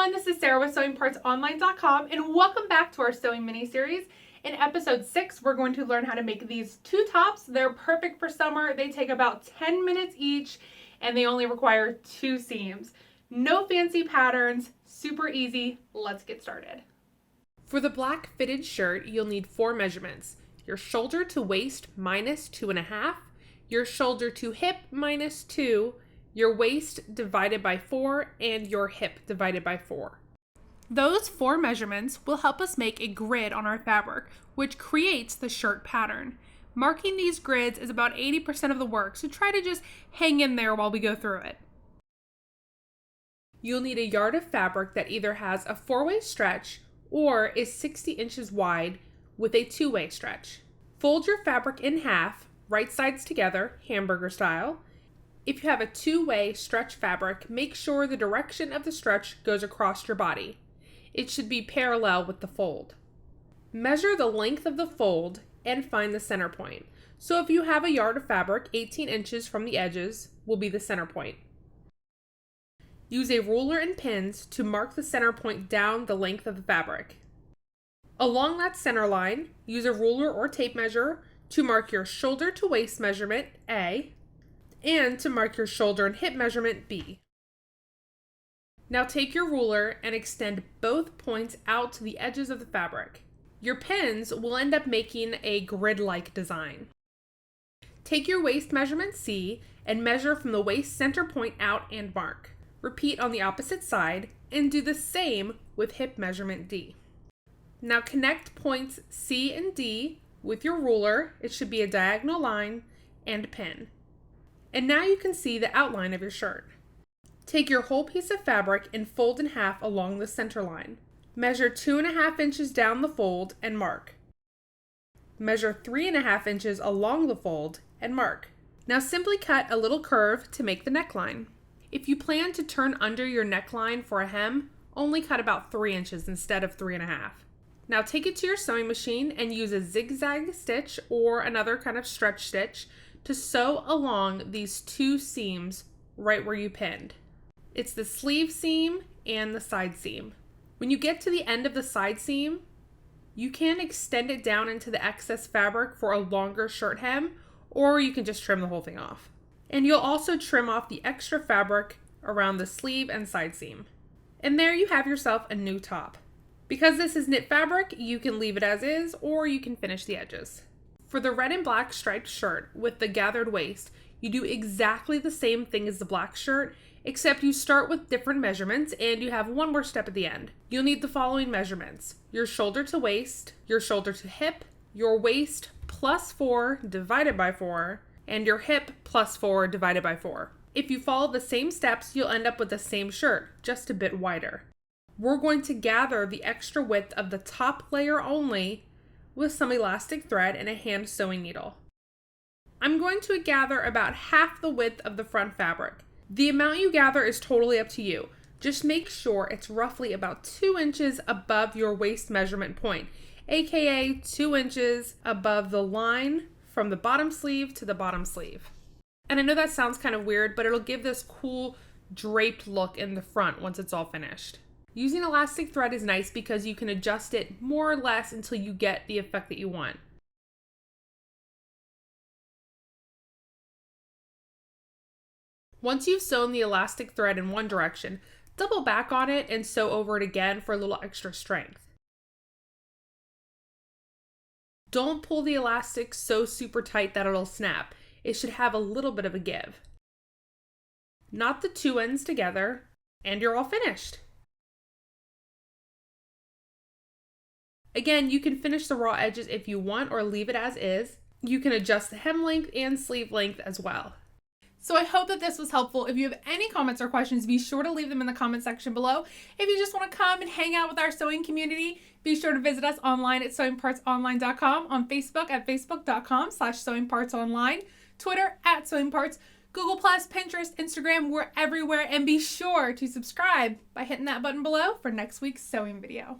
everyone, this is Sarah with SewingPartsOnline.com and welcome back to our sewing mini-series. In episode 6, we're going to learn how to make these 2 tops. They're perfect for summer. They take about 10 minutes each and they only require 2 seams. No fancy patterns, super easy. Let's get started. For the black fitted shirt, you'll need 4 measurements. Your shoulder to waist minus 2.5, your shoulder to hip minus 2, your waist divided by 4, and your hip divided by 4. Those 4 measurements will help us make a grid on our fabric, which creates the shirt pattern. Marking these grids is about 80% of the work, so try to just hang in there while we go through it. You'll need a yard of fabric that either has a 4-way stretch or is 60 inches wide with a 2-way stretch. Fold your fabric in half, right sides together, hamburger style. If you have a 2-way stretch fabric, make sure the direction of the stretch goes across your body. It should be parallel with the fold. Measure the length of the fold and find the center point. So if you have a yard of fabric, 18 inches from the edges will be the center point. Use a ruler and pins to mark the center point down the length of the fabric. Along that center line, use a ruler or tape measure to mark your shoulder to waist measurement, A, and to mark your shoulder and hip measurement, B. Now take your ruler and extend both points out to the edges of the fabric. Your pins will end up making a grid-like design. Take your waist measurement, C, and measure from the waist center point out and mark. Repeat on the opposite side and do the same with hip measurement, D. Now connect points C and D with your ruler. It should be a diagonal line and pin. And now you can see the outline of your shirt. Take your whole piece of fabric and fold in half along the center line. Measure 2.5 inches down the fold and mark. Measure 3.5 inches along the fold and mark. Now simply cut a little curve to make the neckline. If you plan to turn under your neckline for a hem, only cut about 3 inches instead of 3.5. Now take it to your sewing machine and use a zigzag stitch or another kind of stretch stitch to sew along these 2 seams right where you pinned. It's the sleeve seam and the side seam. When you get to the end of the side seam, you can extend it down into the excess fabric for a longer shirt hem, or you can just trim the whole thing off. And you'll also trim off the extra fabric around the sleeve and side seam. And there you have yourself a new top. Because this is knit fabric, you can leave it as is, or you can finish the edges. For the red and black striped shirt with the gathered waist, you do exactly the same thing as the black shirt, except you start with different measurements and you have one more step at the end. You'll need the following measurements: your shoulder to waist, your shoulder to hip, your waist plus 4 divided by 4, and your hip plus 4 divided by 4. If you follow the same steps, you'll end up with the same shirt, just a bit wider. We're going to gather the extra width of the top layer only with some elastic thread and a hand sewing needle. I'm going to gather about half the width of the front fabric. The amount you gather is totally up to you. Just make sure it's roughly about 2 inches above your waist measurement point, aka 2 inches above the line from the bottom sleeve to the bottom sleeve. And I know that sounds kind of weird, but it'll give this cool draped look in the front once it's all finished. Using elastic thread is nice because you can adjust it more or less until you get the effect that you want. Once you've sewn the elastic thread in one direction, double back on it and sew over it again for a little extra strength. Don't pull the elastic so super tight that it'll snap. It should have a little bit of a give. Knot the 2 ends together and you're all finished. Again, you can finish the raw edges if you want or leave it as is. You can adjust the hem length and sleeve length as well. So I hope that this was helpful. If you have any comments or questions, be sure to leave them in the comment section below. If you just want to come and hang out with our sewing community, be sure to visit us online at SewingPartsOnline.com, on Facebook at facebook.com/SewingPartsOnline, Twitter at SewingParts, Google+, Pinterest, Instagram, we're everywhere, and be sure to subscribe by hitting that button below for next week's sewing video.